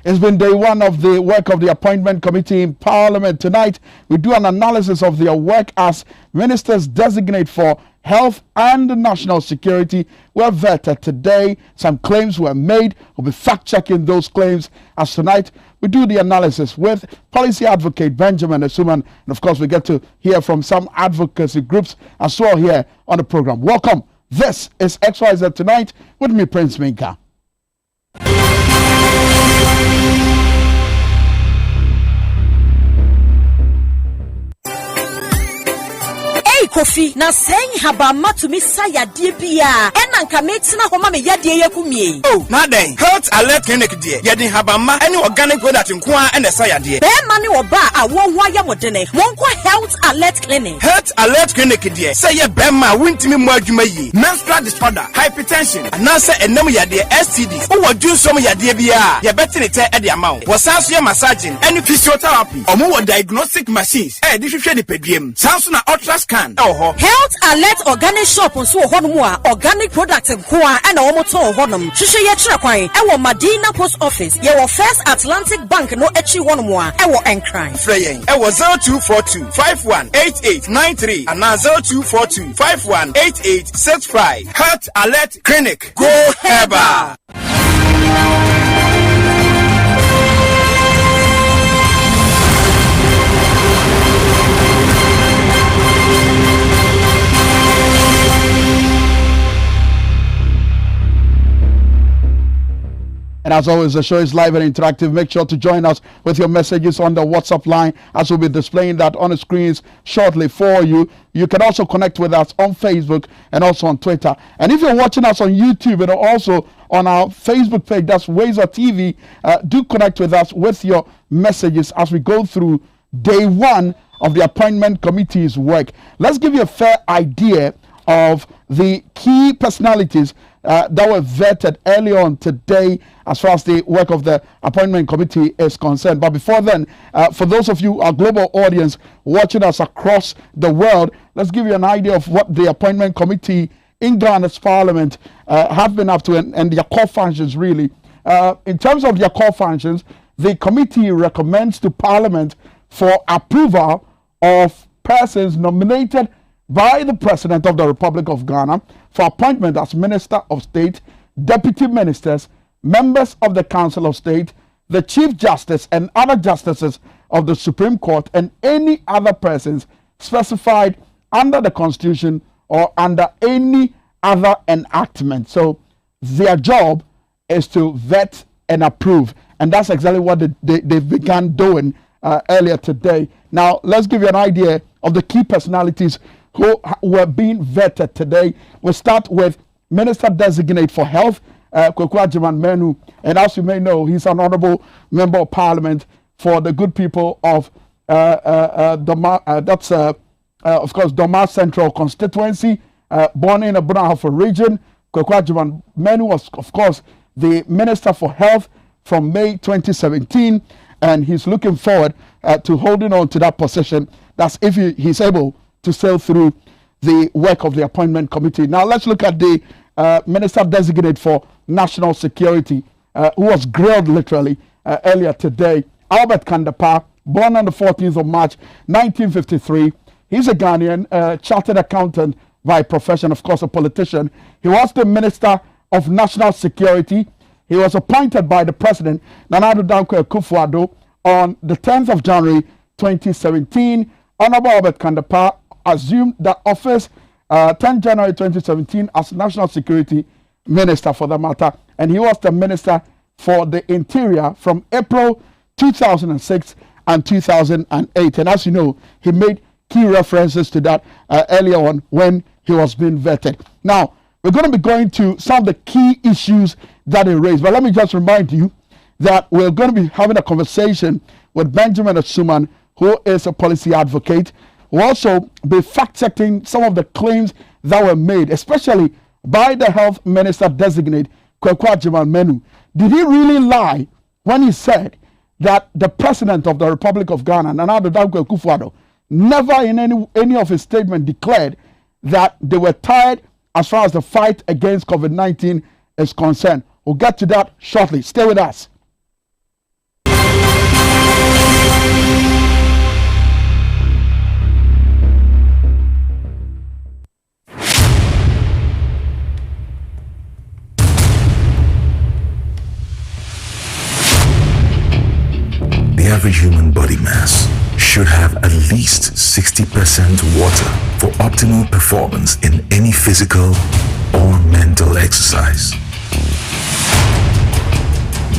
It's been day one of the work of the appointment committee in Parliament. Tonight, we do an analysis of their work as ministers designate for health and national security were vetted today. Some claims were made. We'll be fact-checking those claims as tonight we do the analysis with policy advocate Benjamin Asuman. And of course, we get to hear from some advocacy groups as well here on the program. Welcome. This is Xyz Tonite with me, Prince Minka. Kofi na saying habama to me saya dear bia and anka metina homa me yadie yakumie. Oh, madam, health alert clinic dear. Yadin habama any organic product in kwa and the saya dear. Be money or bar a won waya modene. Wonko health alert clinic. Health alert clinic dear. Say ye bema wintimi mwajumayi. Menstrual disorder, hypertension, and answer and no yadie STDs. Who will do some yadie bia. Ya better it at the amount. Was answer massaging, any physiotherapy, or more diagnostic machines. Eh, this is the pedium. Samsung ultra scan. Health alert organic shop on so honmua organic products and kwa and omoto honum. Shisha yetra kwai. Ewo Medina Post Office. Yewo First Atlantic Bank no echi honmua. Ewo Enkrai. Freying. Ewo 0242 518893 and now 0242 518865. Health alert clinic. Go Heba. And as always, the show is live and interactive. Make sure to join us with your messages on the WhatsApp line, as we'll be displaying that on the screens shortly for you. You can also connect with us on Facebook and also on Twitter. And if you're watching us on YouTube and also on our Facebook page, that's Xyz TV, do connect with us with your messages as we go through day one of the appointment committee's work. Let's give you a fair idea of the key personalities that were vetted early on today as far as the work of the appointment committee is concerned. But before then, for those of you, our global audience watching us across the world, let's give you an idea of what the appointment committee in Ghana's parliament have been up to and their core functions really. In terms of their core functions, the committee recommends to parliament for approval of persons nominated by the President of the Republic of Ghana for appointment as Minister of State, Deputy Ministers, members of the Council of State, the Chief Justice and other justices of the Supreme Court, and any other persons specified under the Constitution or under any other enactment. So their job is to vet and approve. And that's exactly what they began doing earlier today. Now, let's give you an idea of the key personalities who were being vetted today. We'll start with Minister Designate for Health, Kwekwajiman Menu. And as you may know, he's an honorable member of Parliament for the good people of Doma, of course, Doma Central Constituency, born in the Bunahafo region. Kwekwajiman Menu was, of course, the Minister for Health from May 2017, and he's looking forward to holding on to that position. That's if he's able to sail through the work of the appointment committee. Now let's look at the Minister Designate for National Security, who was grilled literally earlier today. Albert Kandapa, born on the 14th of March 1953. He's a Ghanaian, chartered accountant by profession, of course a politician. He was the Minister of National Security. He was appointed by the President, Nana Addo Dankwa Akufo-Addo, on the 10th of January 2017. Honorable Albert Kandapa assumed that office 10 January 2017 as National Security Minister for the matter, and he was the Minister for the Interior from April 2006 and 2008. And as you know, he made key references to that earlier on when he was being vetted. Now, we're going to be going to some of the key issues that he raised, but let me just remind you that we're going to be having a conversation with Benjamin Asuman, who is a policy advocate. We'll also be fact-checking some of the claims that were made, especially by the health minister designate, Kwekwajiman Menu. Did he really lie when he said that the president of the Republic of Ghana, Nana Addo Dankwa Akufo-Addo, never in any of his statements declared that they were tired as far as the fight against COVID-19 is concerned? We'll get to that shortly. Stay with us. Every human body mass should have at least 60% water for optimal performance in any physical or mental exercise.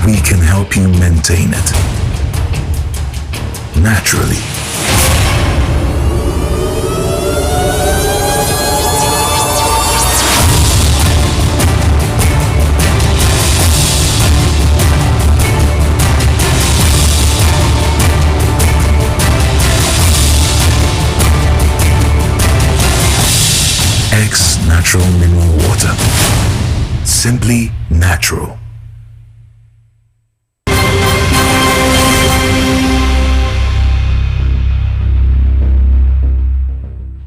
We can help you maintain it naturally. X Natural Mineral Water. Simply natural.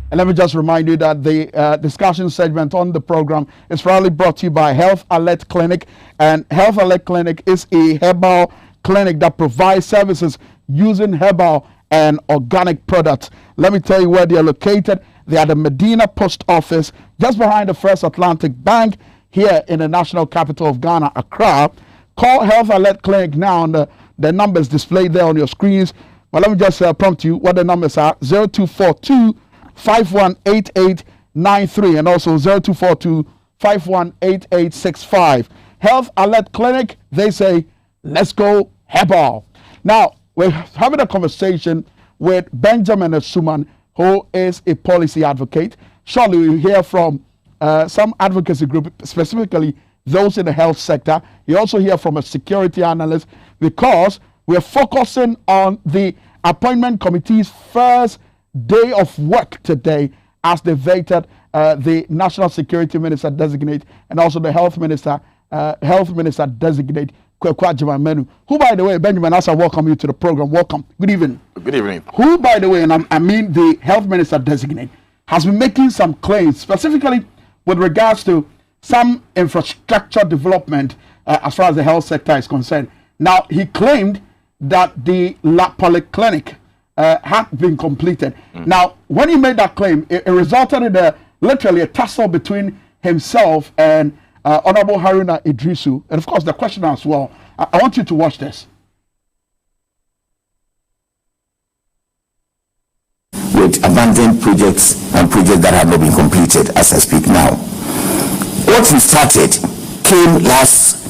And let me just remind you that the discussion segment on the program is proudly brought to you by Health Alert Clinic. And Health Alert Clinic is a herbal clinic that provides services using herbal and organic products. Let me tell you where they are located. They are the Medina Post Office, just behind the First Atlantic Bank, here in the national capital of Ghana, Accra. Call Health Alert Clinic now on the numbers displayed there on your screens. But let me just prompt you what the numbers are: 0242 518893 and also 0242 518865. Health Alert Clinic, they say, let's go herbal. Now, we're having a conversation with Benjamin Asuman, who is a policy advocate. Shortly, we'll hear from some advocacy group, specifically those in the health sector. You also hear from a security analyst, because we're focusing on the appointment committee's first day of work today, as they voted the National Security Minister designate and also the Health Minister designate, Kwekwa Jimamenu, who, by the way, Benjamin, as I welcome you to the program. Welcome. Good evening. Good evening. Who, by the way, and I mean the Health Minister designate, has been making some claims, specifically with regards to some infrastructure development as far as the health sector is concerned. Now, he claimed that the La Polyclinic had been completed. Now, when he made that claim, it resulted in literally a tussle between himself and Honorable Haruna Idrisu, and of course the question as well. I want you to watch this. With abandoned projects and projects that have not been completed as I speak now. What we started came last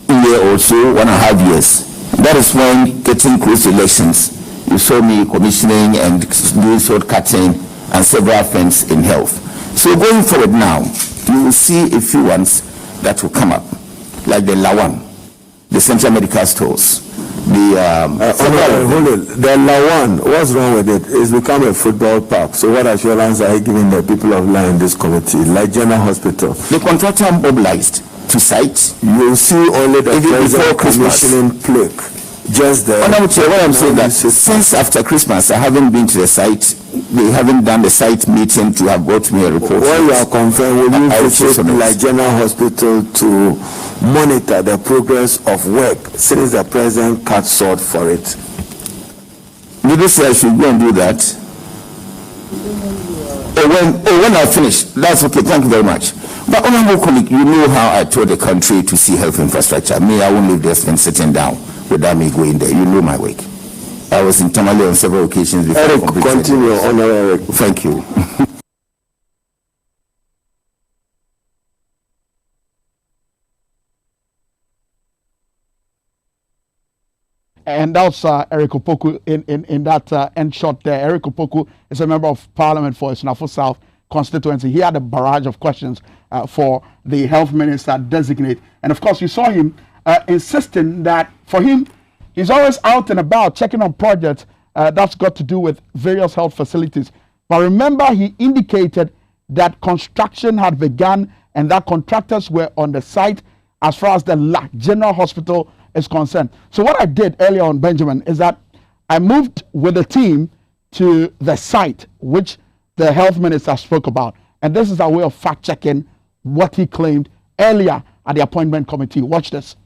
year or so, 1.5 years. That is when, getting close to elections, you saw me commissioning and doing sword cutting and several things in health. So going forward now, you will see a few ones that will come up, like the Lawan, the Central Medical Stores, the hold it. The Lawan, what's wrong with it? It's become a football park. So what assurance are you giving the people of Lawan in this committee, like General Hospital? The contractor mobilized to site. You will see only the present commissioning plaque. Just the. What I'm saying that since after Christmas, I haven't been to the site. They haven't done the site meeting to have brought me a report. When you are confirmed, will you visit like General Hospital to monitor the progress of work since the president cut short for it? Did you say I should go and do that? When I finish, that's okay. Thank you very much. But honorable colleague, you know how I told the country to see health infrastructure. Me, I won't leave this thing sitting down without me going there. You know my work. I was in Tamale on several occasions before. Eric, continue, Honor Eric. Thank you. And that's Eric Opoku in that end shot there. Eric Opoku is a member of Parliament for Isnafo South constituency. He had a barrage of questions for the health minister designate. And of course, you saw him insisting that for him, he's always out and about checking on projects that's got to do with various health facilities. But remember, he indicated that construction had begun and that contractors were on the site as far as the General Hospital is concerned. So what I did earlier on, Benjamin, is that I moved with the team to the site which the health minister spoke about. And this is our way of fact-checking what he claimed earlier at the appointment committee. Watch this.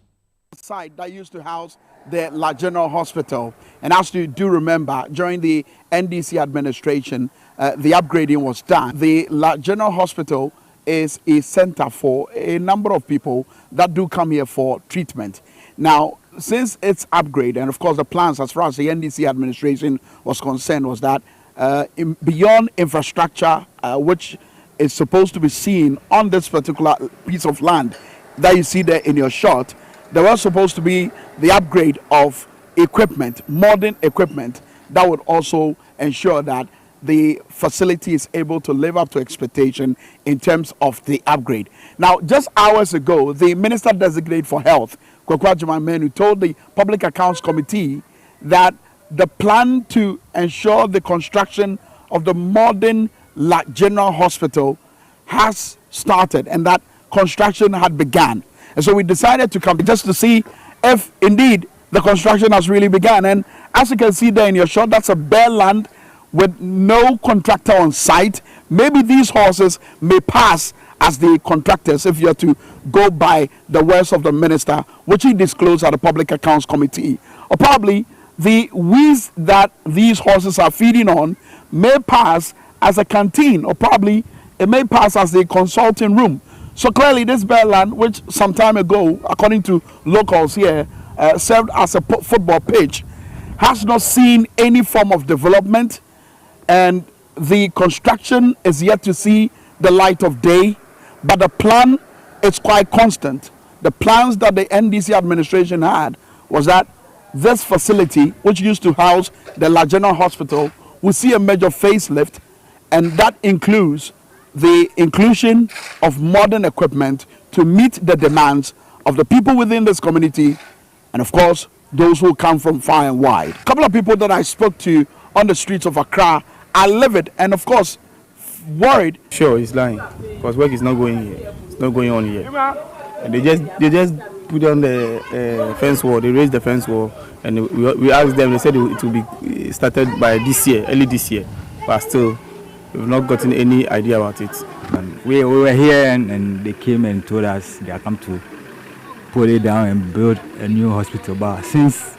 Site that used to house the La General Hospital. And as you do remember, during the NDC administration, the upgrading was done. The La General Hospital is a center for a number of people that do come here for treatment. Now, since its upgrade, and of course the plans as far as the NDC administration was concerned was that beyond infrastructure, which is supposed to be seen on this particular piece of land that you see there in your shot, there was supposed to be the upgrade of equipment, modern equipment, that would also ensure that the facility is able to live up to expectation in terms of the upgrade. Now, just hours ago, the Minister Designate for Health, Kwakwa Jumamenu, told the Public Accounts Committee that the plan to ensure the construction of the modern General Hospital has started and that construction had begun. And so we decided to come just to see if indeed the construction has really begun. And as you can see there in your shot, that's a bare land with no contractor on site. Maybe these horses may pass as the contractors if you're to go by the words of the minister, which he disclosed at the Public Accounts Committee. Or probably the weeds that these horses are feeding on may pass as a canteen, or probably it may pass as the consulting room. So clearly this bare land, which some time ago, according to locals here, served as a football pitch, has not seen any form of development, and the construction is yet to see the light of day. But the plan is quite constant. The plans that the NDC administration had was that this facility, which used to house the General Hospital, will see a major facelift, and that includes the inclusion of modern equipment to meet the demands of the people within this community, and of course those who come from far and wide. A couple of people that I spoke to on the streets of Accra are livid and of course worried. Sure, he's lying because work is not going here. It's not going on here. And they just put on the fence wall. They raised the fence wall, and we asked them. They said it will be started by this year, early this year. But still, we've not gotten any idea about it. And we were here, and they came and told us they are come to pull it down and build a new hospital. But since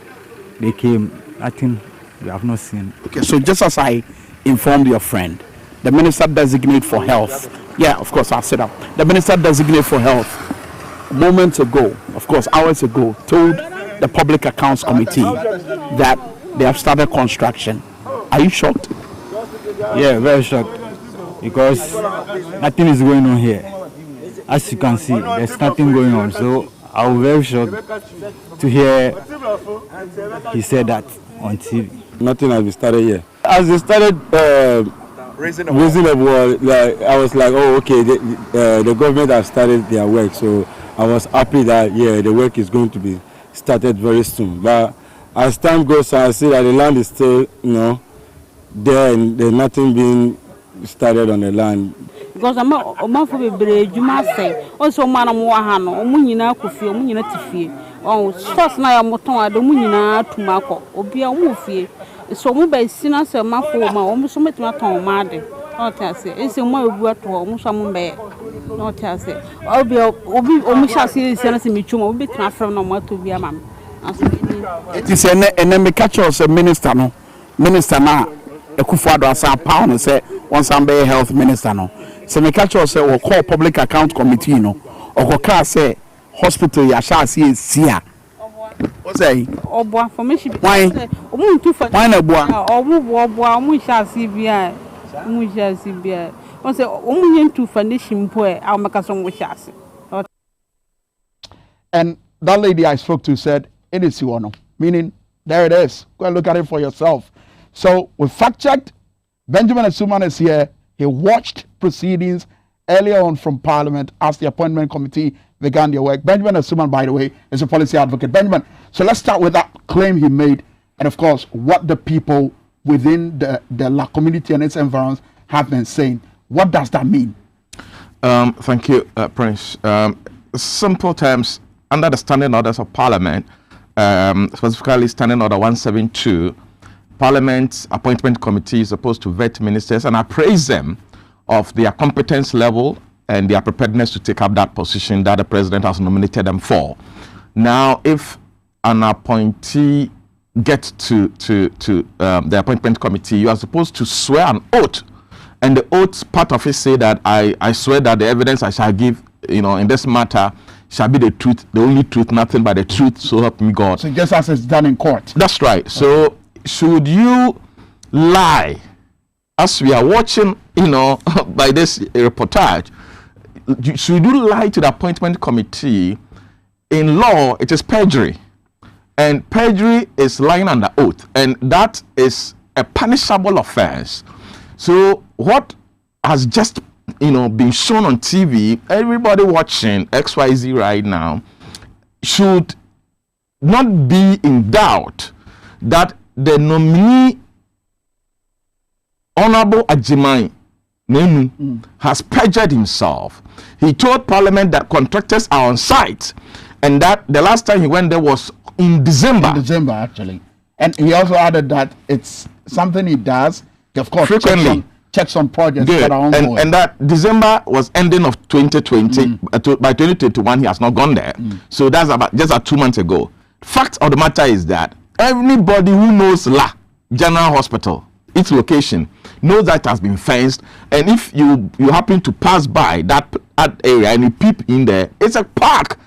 they came, nothing we have not seen. Okay, so just as I informed your friend, the Minister Designate for Health, yeah, of course, I'll sit up. The Minister Designate for Health, moments ago, of course, hours ago, told the Public Accounts Committee that they have started construction. Are you shocked? Yeah, very shocked, because nothing is going on here. As you can see, there's nothing going on. So I was very shocked to hear he said that on TV. Nothing has been started here. As they started raising the wall, like, I was like, oh, okay, the government has started their work. So I was happy that, yeah, the work is going to be started very soon. But as time goes on, I see that the land is still, there, and there's nothing being started on the land. Because I'm a for be Juma say, also man Mohano, Munina Kufi, Munina Tifi. Oh, first night I'm moton, the Munina to Marco, or be a movie. So move by sinners and my former, almost so much not on Madi. Not I say, it's a more work to almost some bear. Not I say, I'll be almost as serious as me, will be transferred no more to be a man. It is an enemy catcher as a minister, no minister now. The Kufado as a pound and say, once I'm a health minister, no. So me catcher say, or call Public Account Committee, no, or car say, hospital, ya shall see is here. What's that? Oh, boy, for me, why? Why not boy? Oh, we shall see beer. We shall see beer. I say, only to furnish him poor, I'll make us some wish us. And that lady I spoke to said, it is Iwano, meaning there it is. Go and look at it for yourself. So we fact checked. Benjamin Asuman is here. He watched proceedings earlier on from Parliament as the appointment committee began their work. Benjamin Asuman, by the way, is a policy advocate. Benjamin, so let's start with that claim he made, and of course, what the people within the La community and its environs have been saying. What does that mean? Thank you, Prince. Simple terms, under the standing orders of Parliament, specifically Standing Order 172, Parliament's appointment committee is supposed to vet ministers and appraise them of their competence level and their preparedness to take up that position that the president has nominated them for. Now, if an appointee gets to the appointment committee, you are supposed to swear an oath. And the oath part of it say that I swear that the evidence I shall give in this matter shall be the truth, the only truth, nothing but the truth, so help me God. So just as it's done in court. That's right. So should you lie, as we are watching, by this reportage, should you lie to the appointment committee? In law, it is perjury. And perjury is lying under oath. And that is a punishable offense. So what has just been shown on TV, everybody watching XYZ right now should not be in doubt that the nominee, Honorable Ajimai Nenu, has perjured himself. He told Parliament that contractors are on site, and that the last time he went there was in December. In December, actually. And he also added that it's something he does, of course, frequently. Checks on projects that are ongoing. And that December was ending of 2020. By 2021, he has not gone there. So that's about just 2 months ago. Fact of the matter is that everybody who knows La General Hospital, its location, knows that it has been fenced. And if you happen to pass by that area and you peep in there, it's a park.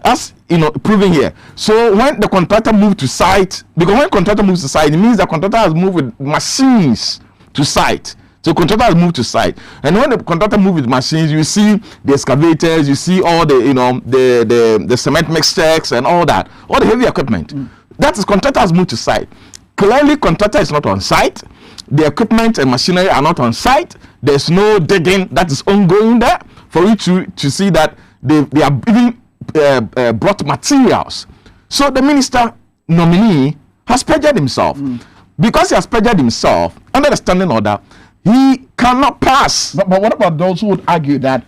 As proving here. So when the contractor moved to site, because when contractor moves to site, it means the contractor has moved with machines to site. So contractor has moved to site, and when the contractor moves with machines, you see the excavators, you see all the the cement mixers and all that, all the heavy equipment. That is, contractor has moved to site. Clearly, contractor is not on site. The equipment and machinery are not on site. There's no digging that is ongoing there for you to see that they are even brought materials. So the minister nominee has perjured himself. Because he has perjured himself under the standing order, he cannot pass. But what about those who would argue that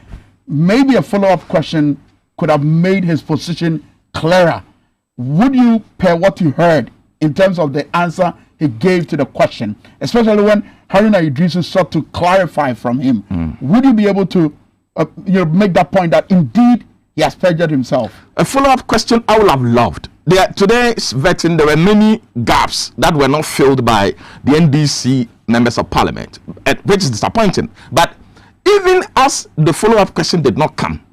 maybe a follow-up question could have made his position clearer? Would you, per what you heard in terms of the answer he gave to the question, especially when Haruna Idrisu sought to clarify from him, would you be able to make that point that indeed he has perjured himself? A follow-up question I would have loved. Today's vetting, there were many gaps that were not filled by the NDC members of parliament, which is disappointing. But even as the follow-up question did not come,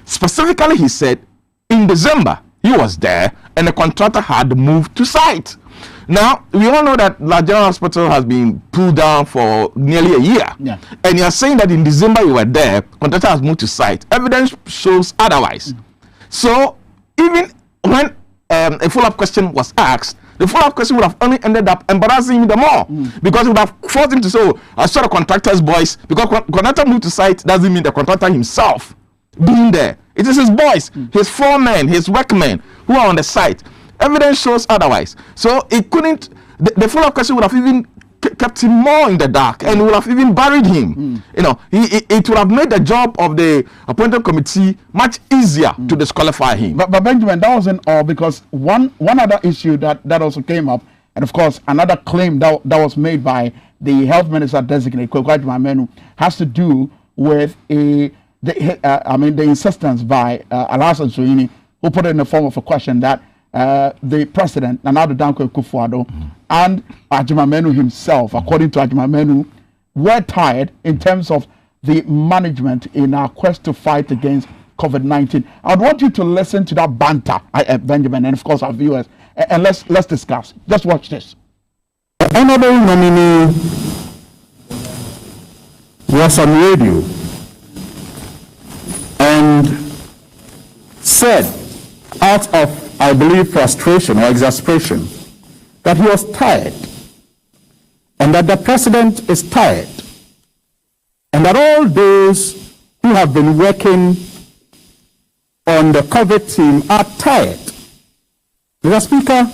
specifically he said in December he was there and the contractor had moved to site. Now, we all know that La General Hospital has been pulled down for nearly a year. And you are saying that in December you were there, contractor has moved to site. Evidence shows otherwise. So even when a follow-up question was asked, the follow-up question would have only ended up embarrassing him the more, because it would have forced him to say, oh, I saw the contractor's voice, because contractor moved to site doesn't mean the contractor himself being there. It is his boys, his foremen, his workmen who are on the site. Evidence shows otherwise. So it couldn't, the follow-up question would have even kept him more in the dark and would have even buried him. It would have made the job of the appointed committee much easier to disqualify him. But Benjamin, that wasn't all, because one other issue that also came up, and of course another claim that was made by the health minister designate, Kwekwa Menu, has to do with the insistence by Alhassan Suhuyini, who put it in the form of a question that the president, Nana Danko Akufo-Addo, and Ajimamenu himself, according to Ajimamenu, were tired in terms of the management in our quest to fight against COVID-19. I want you to listen to that banter, Benjamin, and of course our viewers, and let's discuss. Just watch this. The honorable nominee was on radio and said, out of, I believe, frustration or exasperation, that he was tired, and that the president is tired, and that all those who have been working on the COVID team are tired. Mr. Speaker,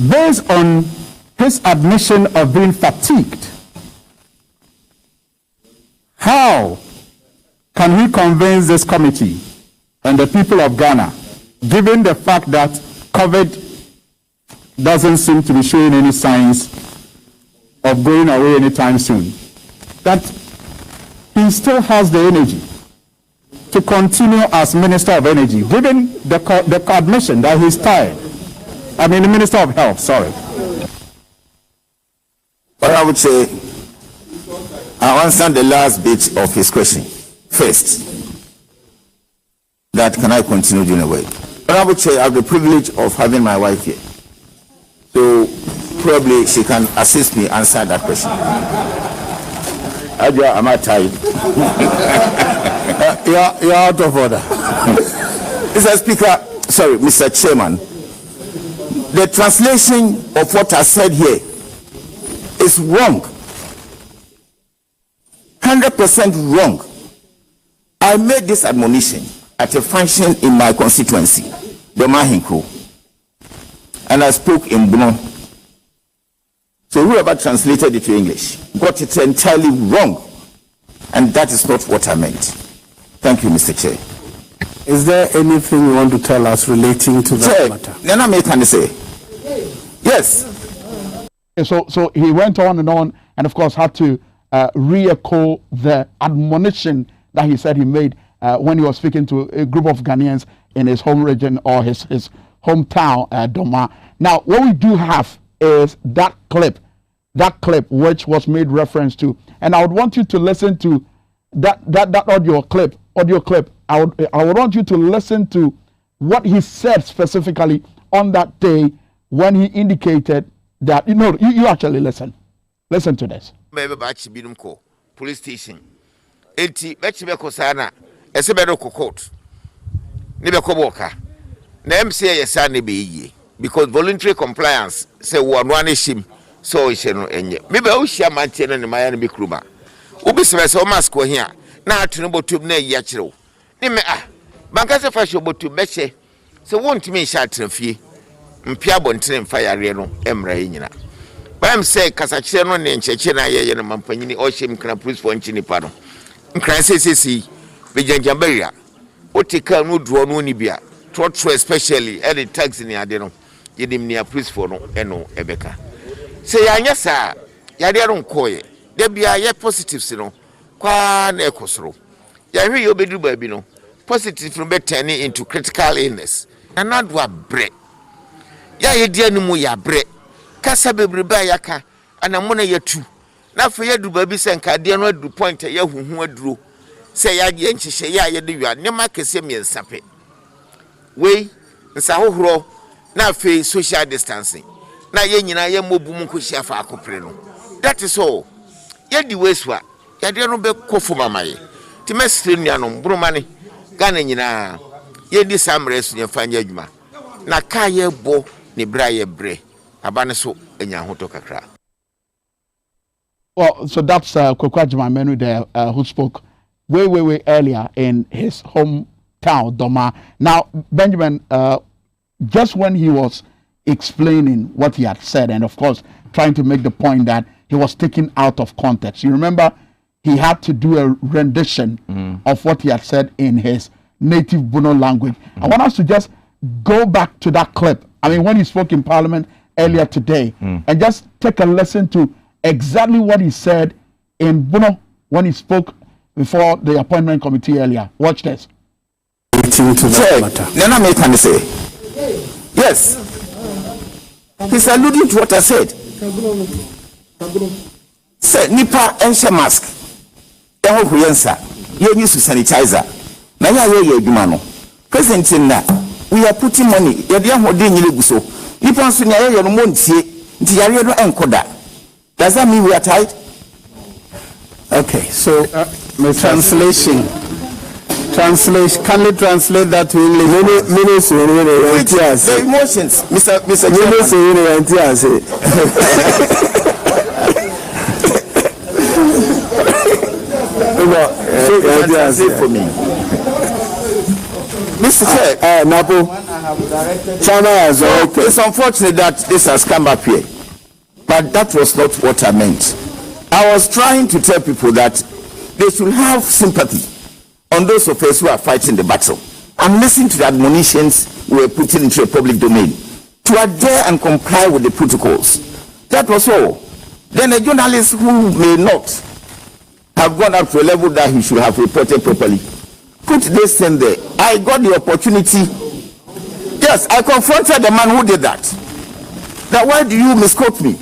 based on his admission of being fatigued, how can he convince this committee and the people of Ghana, given the fact that COVID doesn't seem to be showing any signs of going away anytime soon, that he still has the energy to continue as Minister of Energy, given the admission that he's tired? I mean, the Minister of Health, sorry. What I would say, I understand the last bit of his question. first. That can I continue doing away? Honorable Chair, I have the privilege of having my wife here. So probably she can assist me answer that question. Adja, am I tired? You're out of order. Mr. Speaker, sorry, Mr. Chairman, the translation of what I said here is wrong. 100% wrong. I made this admonition at a function in my constituency, the Mahinko, and I spoke in Buno. So whoever translated it to English got it entirely wrong, and that is not what I meant. Thank you, Mr. Chair. Is there anything you want to tell us relating to that matter? Then I can say yes. So he went on, and of course had to re-echo the admonition that he said he made when he was speaking to a group of Ghanaians in his home region or his hometown, Doma. Now, what we do have is that clip which was made reference to, and I would want you to listen to that audio clip. I would want you to listen to what he said specifically on that day when he indicated that, you actually listen to this. Police station. Enti bechibeko sana esebero court. Nibeko boka. Na MCA yesa ne be because voluntary compliance say one shim so ishe no enye. Mebe ushia mantie no ne maya ne bikruma. Ubi se o mask o hia na atuno botum na yi akire wo. Ni me banka se fa botum beche se wontimi sha atrafie. Mpia bontene mfa yare no emra nyina. Bam say kasachire no ne ncheche na yeye no mampanyini o him kana police for nchini pa no. Nkranse bejanjamberia otika no dro no ni bia trotro especially any tax ni ade no yedim ni police for no eno ebeka say anya sa yade ron koye de bia ye positives no kwa na ekosoro ya hwe yo bedu ba bi no positive no be turn into critical illness anadu abre ya ye dia ni mu ya bre kasa bebre ba yaka anamona yatu na fe yadu ba bi senka de no adu point ya huhu aduro se ya ye nchihye ya ye de wi ne makese miensape we nsa hohoro na fe social distancing na ye nyina ye mobu mu kohia fa akopre no that is all ye di weswa ya de no be kofu mamaye ti mestre nuanom bromane Ghana nyina ye di samre su nya fanya adwuma na ka ye bo ne bra ye bre abane so enya hoto kakra. Well, so that's Kwakwajima Menu there, who spoke way earlier in his hometown, Doma. Now, Benjamin, just when he was explaining what he had said, and of course, trying to make the point that he was taken out of context. You remember, he had to do a rendition of what he had said in his native Bono language. I want us to just go back to that clip. I mean, when he spoke in Parliament earlier today, and just take a listen to exactly what he said in Bono when he spoke before the appointment committee earlier. Watch this. Nana may can say yes. He's alluding to what I said. Say nipa ensha mask. Eho huyensa. Ye use sanitizer. Na ye adwuma no. Present na we are putting money. Ye dia hode nyile guso. Nipa nso nya ye no montie. Nti yare no enkoda. Does that mean we are tight? Okay, so translation. Kindly translate that to English. The emotions, Mr. Chairman. For me. Mr. Chair, Napo, it's unfortunate that this has come up here. But that was not what I meant. I was trying to tell people that they should have sympathy on those of us who are fighting the battle and listen to the admonitions we were putting into a public domain to adhere and comply with the protocols. That was all. Then a journalist who may not have gone up to a level that he should have reported properly, put this in there. I got the opportunity. Yes, I confronted the man who did that. That why do you misquote me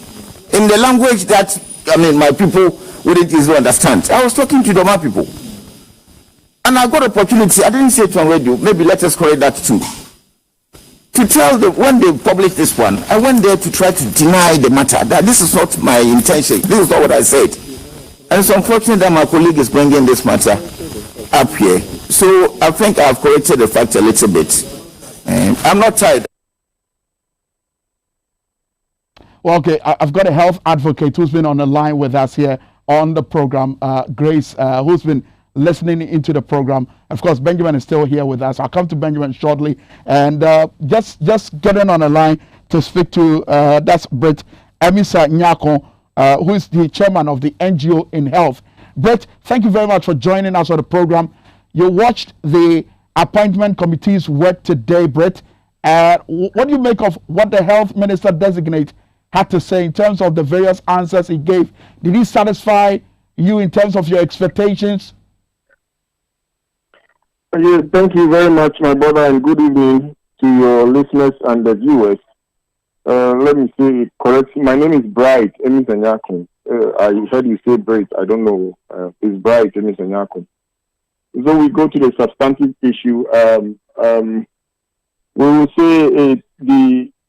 in the language that, my people wouldn't easily understand? I was talking to Doma people. And I got opportunity, I didn't say it on radio, maybe let us correct that too. To tell them, when they published this one, I went there to try to deny the matter. That this is not my intention. This is not what I said. And it's unfortunate that my colleague is bringing this matter up here. So I think I've corrected the fact a little bit. I'm not tired. Well, okay, I've got a health advocate who's been on the line with us here on the program, Grace, who's been listening into the program. Of course, Benjamin is still here with us. I'll come to Benjamin shortly. And just getting on the line to speak to, that's Brett Emisa Nyako, who is the chairman of the NGO in Health. Brett, thank you very much for joining us on the program. You watched the appointment committee's work today, Brett. What do you make of what the health minister designate had to say in terms of the various answers he gave? Did he satisfy you in terms of your expectations? Yes, thank you very much, my brother, and good evening to your listeners and the viewers. Let me say it correctly. My name is Bright Emisanyakun. I heard you say Bright. I don't know. It's Bright Emisanyakun. So we go to the substantive issue. We will say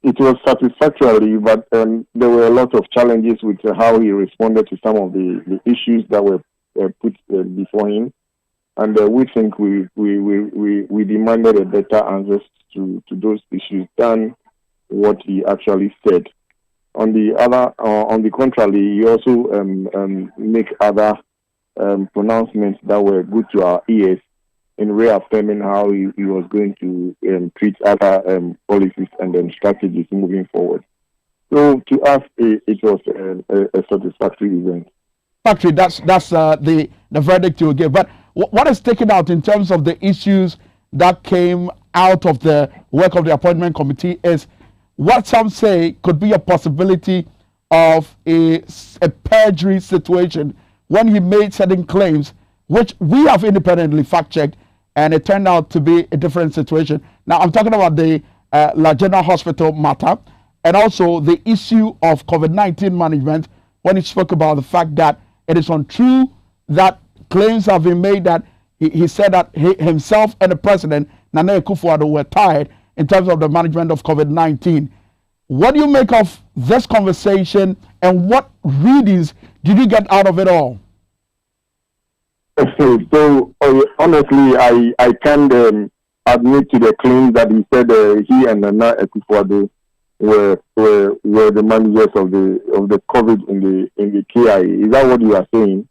it was satisfactory, but there were a lot of challenges with how he responded to some of the issues that were put before him. And we think we demanded a better answers to those issues than what he actually said. On the contrary, he also make other pronouncements that were good to our ears in reaffirming how he was going to treat other policies and then strategies moving forward. So to us, it was a satisfactory event. Factory, that's the verdict you will give. But what is taken out in terms of the issues that came out of the work of the appointment committee is what some say could be a possibility of a perjury situation when he made certain claims, which we have independently fact-checked, and it turned out to be a different situation. Now, I'm talking about the La General Hospital matter, and also the issue of COVID-19 management, when he spoke about the fact that it is untrue that claims have been made that he said that himself and the president, Nana Akufo-Addo, were tired in terms of the management of COVID-19. What do you make of this conversation, and what readings did you get out of it all? So honestly, I can't admit to the claim that he said he and Nana Akufo-Addo were the managers of the COVID in the KIA. Is that what you are saying?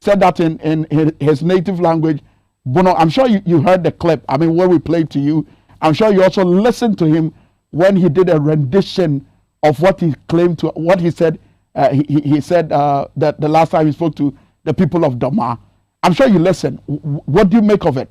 Said that in his native language. Bono, I'm sure you heard the clip. I mean, what we played to you. I'm sure you also listened to him when he did a rendition of what he claimed to, what he said. He said that the last time he spoke to the people of Doma. I'm sure you listened. What do you make of it?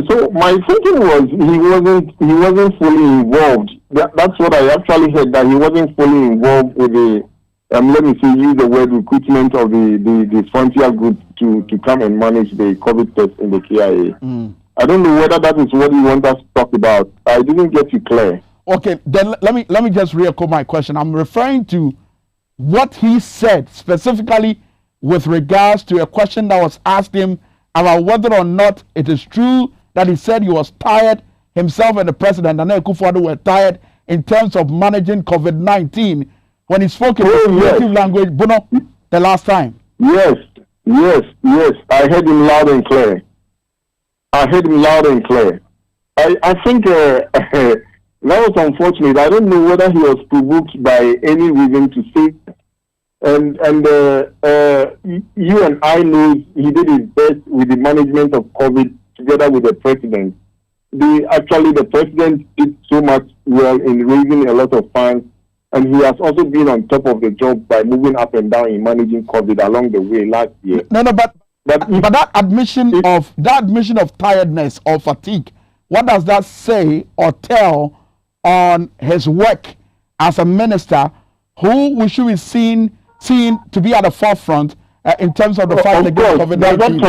So my thinking was he wasn't fully involved. That's what I actually heard, that he wasn't fully involved with the let me see, use the word recruitment of the frontier group to come and manage the COVID test in the KIA. I don't know whether that is what you want us to talk about. I didn't get you clear. Okay, then let me just re-echo my question. I'm referring to what he said specifically with regards to a question that was asked him about whether or not it is true that he said he was tired, himself and the president, Nana Akufo-Addo, were tired in terms of managing COVID-19 when he spoke in his native language, Bono, the last time. Yes. I heard him loud and clear. I think that was unfortunate. I don't know whether he was provoked by any reason to say that. And you and I know he did his best with the management of COVID together with the president. The president did so much well in raising a lot of funds, and he has also been on top of the job by moving up and down in managing COVID along the way last year. But that admission of tiredness or fatigue, what does that say or tell on his work as a minister, who we should be seen to be at the forefront in terms of the fight against COVID-19?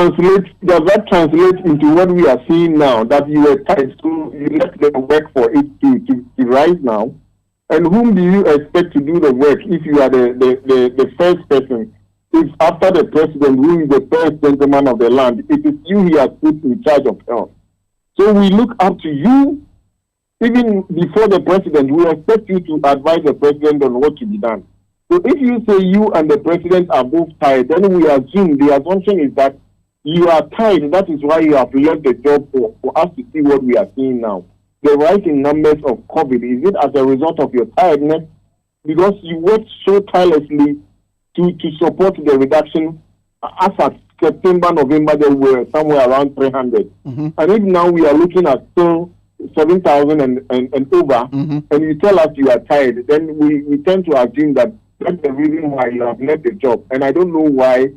Does that translate into what we are seeing now, that you were tired, so you let them work for it to rise now? And whom do you expect to do the work if you are the first person? if after the president, who is the first gentleman of the land, it is you he has put in charge of health. So we look up to you. Even before the president, we expect you to advise the president on what to be done. So if you say you and the president are both tired, then we assume, the assumption is that you are tired. That is why you have left the job for us to see what we are seeing now. The rise in numbers of COVID, is it as a result of your tiredness? Because you worked so tirelessly to support the reduction. As at September, November, they were somewhere around 300. And if now we are looking at still 7,000 and over, and you tell us you are tired, then we tend to assume that that's the reason why you have left the job. And I don't know why,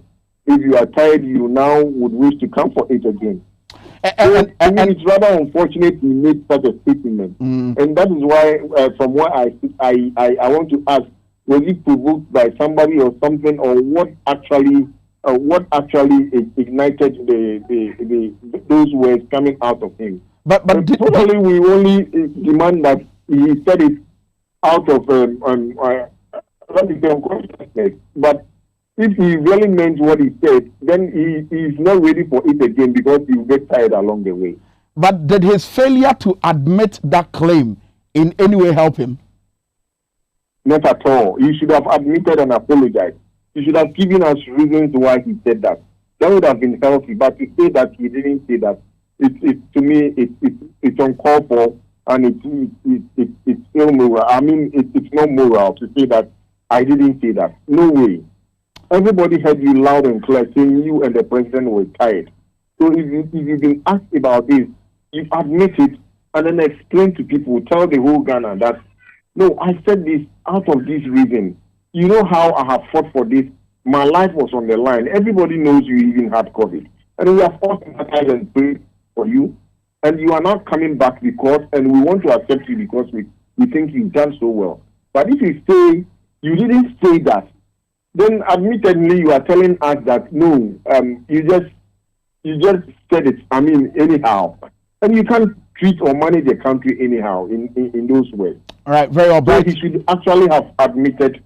if you are tired, you now would wish to come for it again. And it's rather unfortunate you made such a statement. And that is why, from what I want to ask, was it provoked by somebody or something, or what actually ignited those words coming out of him? But probably we only demand that he said it out of unconsciousness. But if he really meant what he said, then he is not ready for it again, because he will get tired along the way. But did his failure to admit that claim in any way help him? Not at all. He should have admitted and apologized. He should have given us reasons why he said that. That would have been healthy. But to say that he didn't say that, to me, it's uncalled for, and it's immoral. I mean, it's not moral to say that I didn't say that. No way. Everybody heard you loud and clear saying you and the president were tired. So if you've been asked about this, you admit it and then explain to people, tell the whole Ghana that, no, I said this out of this reason. You know how I have fought for this. My life was on the line. Everybody knows you even had COVID. And we have all sympathized and prayed for you. And you are not coming back because, and we want to accept you because we think you've done so well. But if you say you didn't say that, then admittedly you are telling us that no, you just said it. I mean, anyhow, and you can't treat or manage a country anyhow in those ways. All right, very well. So he should actually have admitted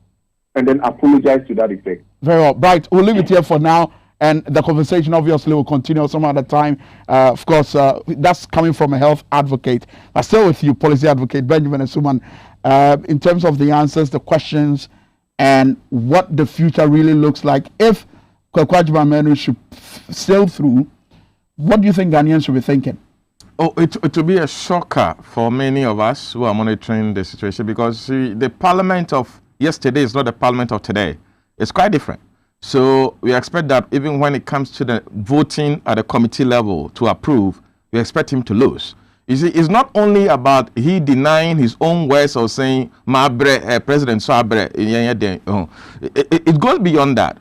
and then apologize to that effect. Very well. Right, we'll leave it here for now, and the conversation obviously will continue some other time. Of course, that's coming from a health advocate. I still with you, policy advocate Benjamin Asuman. In terms of the answers, the questions, and what the future really looks like if Kwaku Agyeman should sail through, what do you think Ghanaians should be thinking? Oh, it will be a shocker for many of us who are monitoring the situation, because see, the parliament of yesterday is not the parliament of today. It's quite different. So we expect that even when it comes to the voting at the committee level to approve, we expect him to lose. You see, it's not only about he denying his own words or saying, President Sabre, it goes beyond that.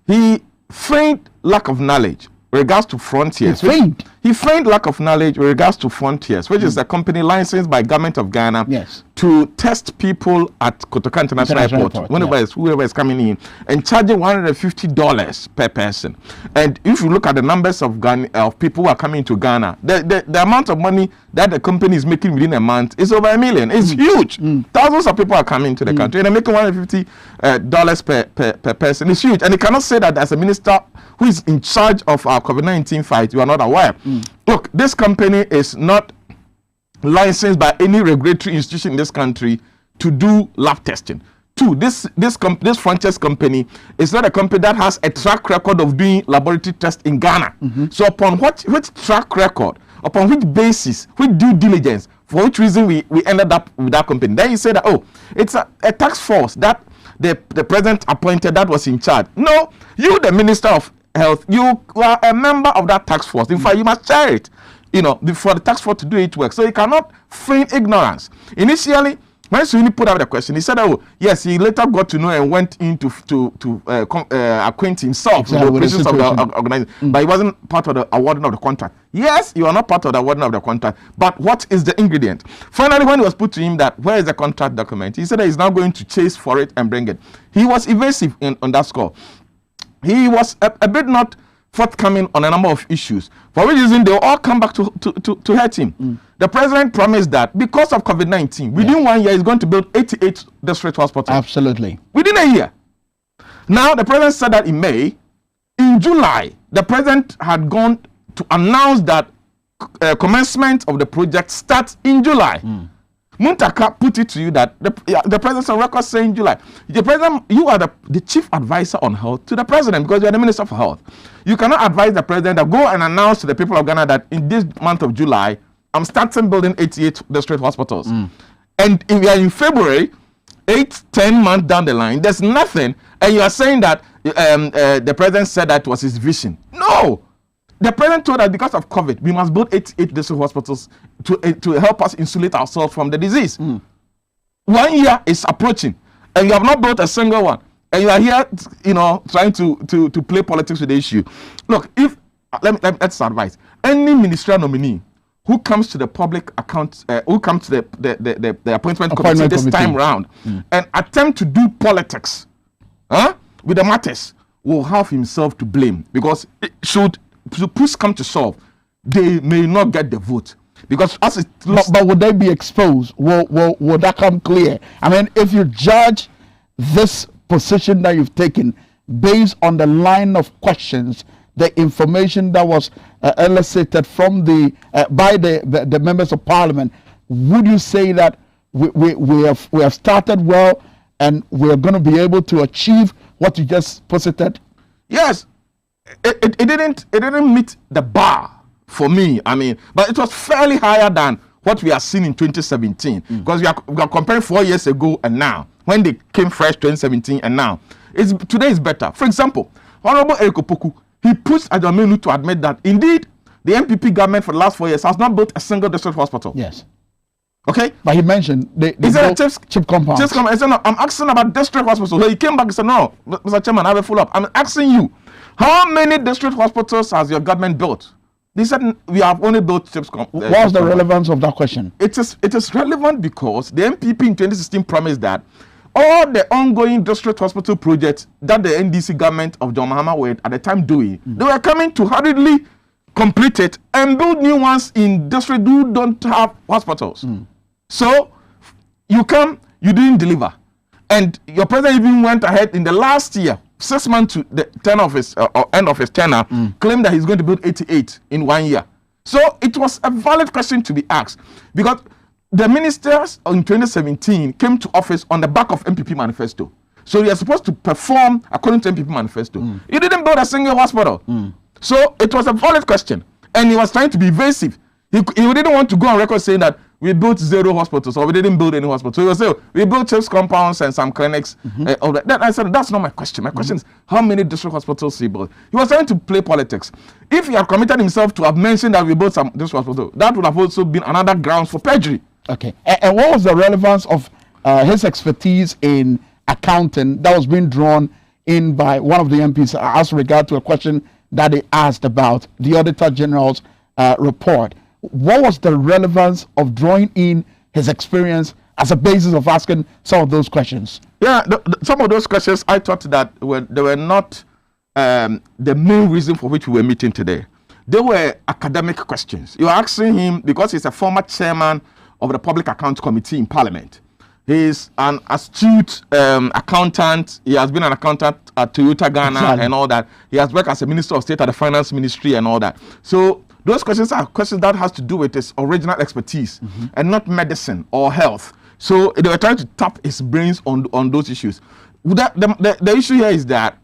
He feigned lack of knowledge with regards to frontiers. He feigned lack of knowledge with regards to frontiers, which is a company licensed by government of Ghana to test people at Kotoka International Airport, whoever is coming in, and charging $150 per person. And if you look at the numbers of people who are coming to Ghana, the amount of money that the company is making within a month is over $1 million. It's huge. Thousands of people are coming to the country, and they're making $150 per person. It's huge. And you cannot say that as a minister who is in charge of our COVID-19 fight, you are not aware. Look, this company is not licensed by any regulatory institution in this country to do lab testing. Two, this franchise company is not a company that has a track record of doing laboratory tests in Ghana. So upon which track record, upon which basis, which due diligence, for which reason we ended up with that company? Then you say that, oh, it's a task force that the president appointed that was in charge. No, you, the Minister of Health, you are a member of that task force. In fact, you must chair it, for the task force to do its work. So you cannot feign ignorance. Initially, when Sweeney put out the question, he said, oh, yes, he later got to know and went in to acquaint himself with the operations of the organization, but he wasn't part of the awarding of the contract. Yes, you are not part of the awarding of the contract, but what is the ingredient? Finally, when it was put to him that, where is the contract document? He said that he's now going to chase for it and bring it. He was evasive on that score. He was a bit not forthcoming on a number of issues, for which reason they will all come back to hurt him. The president promised that because of COVID-19, within 1 year, he's going to build 88 district hospitals. Absolutely. Within a year. Now, the president said that in May. In July, the president had gone to announce that commencement of the project starts in July. Muntaka put it to you that the president's on record saying July. The president, you are the chief advisor on health to the president because you are the minister for health. You cannot advise the president that go and announce to the people of Ghana that in this month of July, I'm starting building 88 district hospitals. And if we are in February, 8-10 months down the line, there's nothing, and you are saying that the president said that was his vision. No! The president told us because of COVID, we must build 88 district hospitals to help us insulate ourselves from the disease. 1 year is approaching, and you have not built a single one. And you are here, trying to play politics with the issue. Look, let's advise. Any ministerial nominee who comes to the public account, who comes to the appointment committee this time round and attempt to do politics with the matters will have himself to blame, because should push come to shove, they may not get the vote. Because as it looks, but would they be exposed? Will that come clear? I mean, if you judge this position that you've taken based on the line of questions, the information that was elicited from by the members of parliament, would you say that we have started well and we are going to be able to achieve what you just posited? Yes, it didn't meet the bar for me. I mean, but it was fairly higher than what we are seeing in 2017, because we are comparing 4 years ago and now, when they came fresh 2017 and now. Today is better. For example, Honorable Eric Opoku, he pushed Adjamenu to admit that indeed the MPP government for the last 4 years has not built a single district hospital. Yes. Okay? But he mentioned they chip compound. He said, no, I'm asking about district hospitals. So he came back and said, no, Mr. Chairman, I have a follow-up. I'm asking you, how many district hospitals has your government built? They said, we have only built chips. What's the relevance of that question? It is relevant because the MPP in 2016 promised that all the ongoing district hospital projects that the NDC government of John Mahama were at the time doing, they were coming to hurriedly complete it and build new ones in districts who don't have hospitals. So you you didn't deliver. And your president even went ahead in the last year, 6 months to the end of his tenure, claimed that he's going to build 88 in 1 year. So it was a valid question to be asked, because the ministers in 2017 came to office on the back of MPP manifesto. So they are supposed to perform according to MPP manifesto. You didn't build a single hospital. So it was a valid question. And he was trying to be evasive. He didn't want to go on record saying that we built 0 hospitals or we didn't build any hospitals. So he was saying, we built chips compounds and some clinics. I said, that's not my question. My question is, how many district hospitals he built? He was trying to play politics. If he had committed himself to have mentioned that we built some district hospitals, that would have also been another grounds for perjury. Okay. And what was the relevance of his expertise in accounting that was being drawn in by one of the MPs as regard to a question that they asked about the Auditor General's report? What was the relevance of drawing in his experience as a basis of asking some of those questions? Yeah, some of those questions I thought that they were not the main reason for which we were meeting today. They were academic questions. You are asking him because he's a former chairman of the Public Accounts Committee in Parliament. He's an astute accountant. He has been an accountant at Toyota Ghana and all that. He has worked as a Minister of State at the Finance Ministry and all that. So those questions are questions that has to do with his original expertise and not medicine or health. So they were trying to tap his brains on those issues. The issue here is that,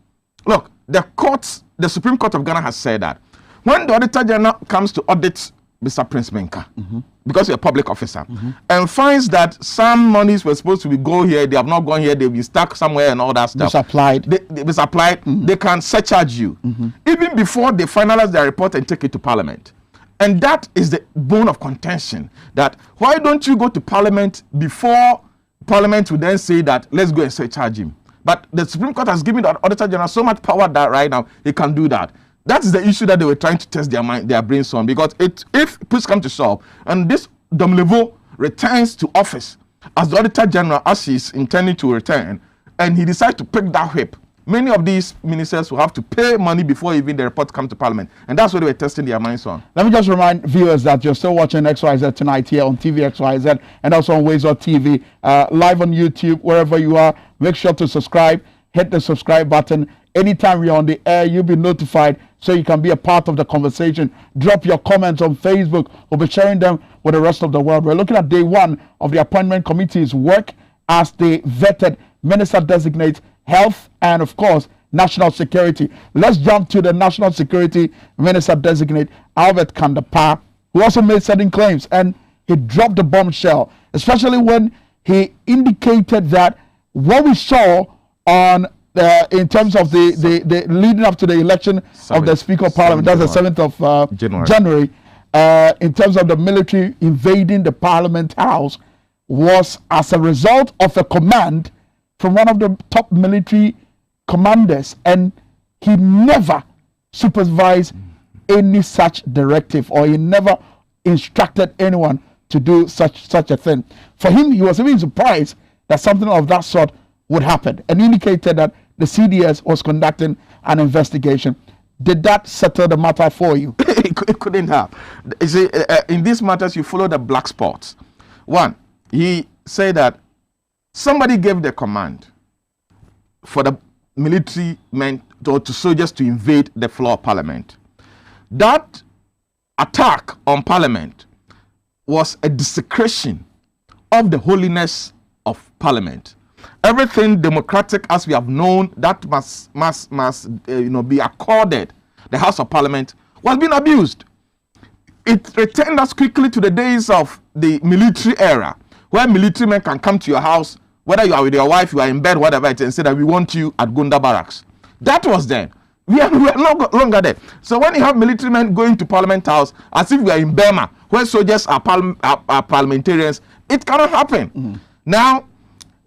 look, the Supreme Court of Ghana has said that when the Auditor General comes to audit Mr. Prince Menka, because you're a public officer, and finds that some monies were supposed to go here, they have not gone here, they'll be stuck somewhere and all that stuff. Misapplied. They can surcharge you. Even before they finalize their report and take it to Parliament. And that is the bone of contention, that why don't you go to Parliament before Parliament will then say that, let's go and surcharge him. But the Supreme Court has given the Auditor General so much power that right now he can do that. That is the issue that they were trying to test their brains on, because if push come to shove and this Domlevo returns to office as the Auditor General, as he's intending to return, and he decides to pick that whip, many of these ministers will have to pay money before even the report comes to Parliament. And that's what they were testing their minds on. Let me just remind viewers that you're still watching Xyz Tonight here on TV XYZ and also on Xyz TV, live on YouTube, wherever you are. Make sure to subscribe. hit the subscribe button. Anytime we're on the air, you'll be notified so you can be a part of the conversation. Drop your comments on Facebook. We'll be sharing them with the rest of the world. We're looking at day one of the appointment committee's work as they vetted Minister Designate Health and, of course, National Security. Let's jump to the National Security Minister Designate, Albert Kandapaa, who also made certain claims, and he dropped the bombshell, especially when he indicated that what we saw on in terms of the leading up to the election of the Speaker of Parliament, that's the 7th of January, in terms of the military invading the Parliament House, was as a result of a command from one of the top military commanders, and he never supervised any such directive, or he never instructed anyone to do such a thing. For him, he was even surprised that something of that sort would happen, and indicated that the CDS was conducting an investigation. Did that settle the matter for you? It couldn't have. You see, in these matters, you follow the black spots. One, he said that somebody gave the command for the military men to soldiers to invade the floor of Parliament. That attack on Parliament was a desecration of the holiness of Parliament. Everything democratic as we have known that must be accorded the House of Parliament was being abused. It returned us quickly to the days of the military era, where military men can come to your house, whether you are with your wife, you are in bed, whatever it is, and say that we want you at Gunda Barracks. That was then. We are no longer there. So when you have military men going to Parliament House as if we are in Burma, where soldiers are parliamentarians, it cannot happen. Now,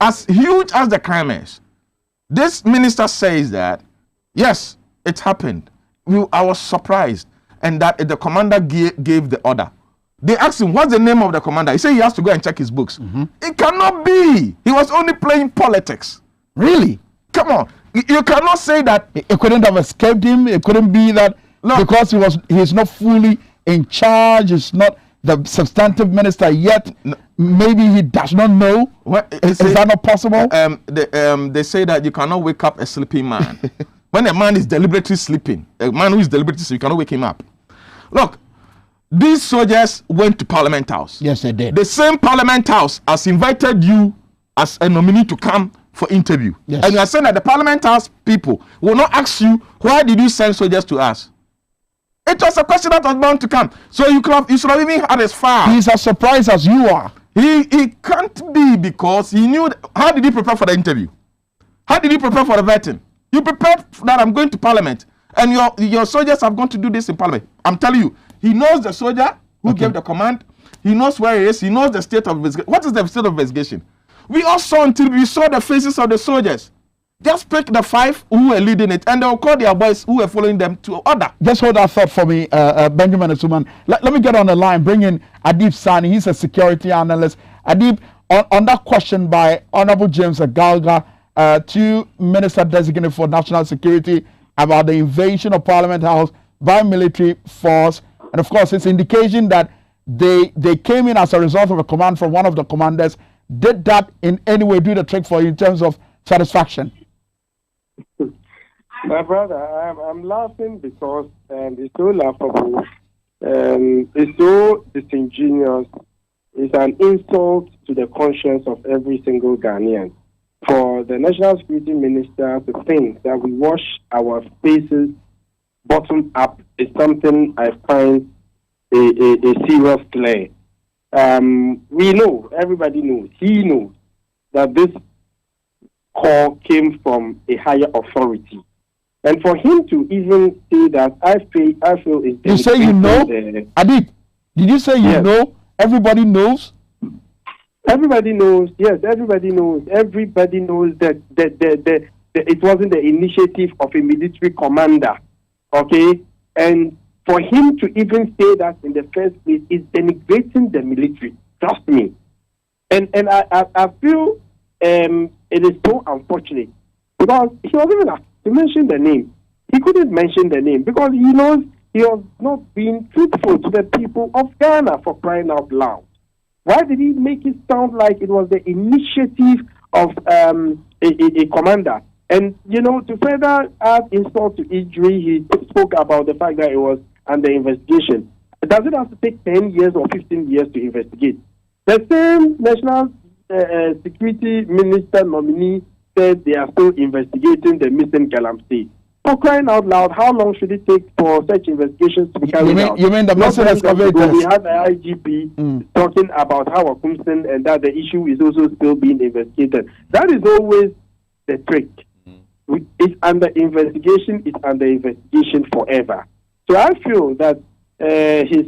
as huge as the crime is, this minister says that, yes, it happened. I was surprised, and that the commander gave the order. They asked him, what's the name of the commander? He said he has to go and check his books. It cannot be. He was only playing politics. Really? Come on. You cannot say that. It couldn't have escaped him. It couldn't be that because he's not fully in charge. He's not the substantive minister yet. Maybe he does not know. Is that not possible? They say that you cannot wake up a sleeping man. When a man is deliberately sleeping, a man who is deliberately sleeping, you cannot wake him up. Look, these soldiers went to Parliament House. Yes, they did. The same Parliament House has invited you as a nominee to come for interview. Yes. And you are saying that the Parliament House people will not ask you, why did you send soldiers to us? It was a question that was bound to come. So you should have even had as far. He's as surprised as you are. He can't be, because he knew. How did he prepare for the interview? How did he prepare for the vetting? You prepared that I'm going to Parliament, and your soldiers have gone to do this in Parliament. I'm telling you, he knows the soldier who gave the command. He knows where he is. He knows the state of investigation. What is the state of investigation? We all saw until we saw the faces of the soldiers. Just pick the 5 who were leading it, and they'll call their boys who were following them to order. Just hold that thought for me, Benjamin Asuman. Let me get on the line. Bring in Adib Sani. He's a security analyst. Adib, on that question by Honorable James Agalga to Minister Designated for National Security about the invasion of Parliament House by military force, and of course, it's indication that they came in as a result of a command from one of the commanders. Did that in any way do the trick for you in terms of satisfaction? My brother, I'm laughing because it's so laughable, it's so disingenuous. It's an insult to the conscience of every single Ghanaian. For the National Security Minister to think that we wash our faces bottom up is something I find a serious play. We know, everybody knows, he knows that this call came from a higher authority. And for him to even say that, I feel is... You say you know? Adib, did you say you know? Everybody knows? Everybody knows, yes, everybody knows. Everybody knows that it wasn't the initiative of a military commander, okay? And for him to even say that in the first place is denigrating the military, trust me. And I feel it is so unfortunate because he wasn't even asked to mention the name. He couldn't mention the name because he knows he was not being truthful to the people of Ghana, for crying out loud. Why did he make it sound like it was the initiative of a commander? And, to further add insult to injury, he spoke about the fact that it was under investigation. Does it have to take 10 years or 15 years to investigate? The same National Security Minister nominee said they are still investigating the missing Galamsey. For crying out loud, how long should it take for such investigations to be carried out? You mean the missing excavators? We had the IGP talking about how Akumsen and that the issue is also still being investigated. That is always the trick. It's under investigation. It's under investigation forever. So I feel that his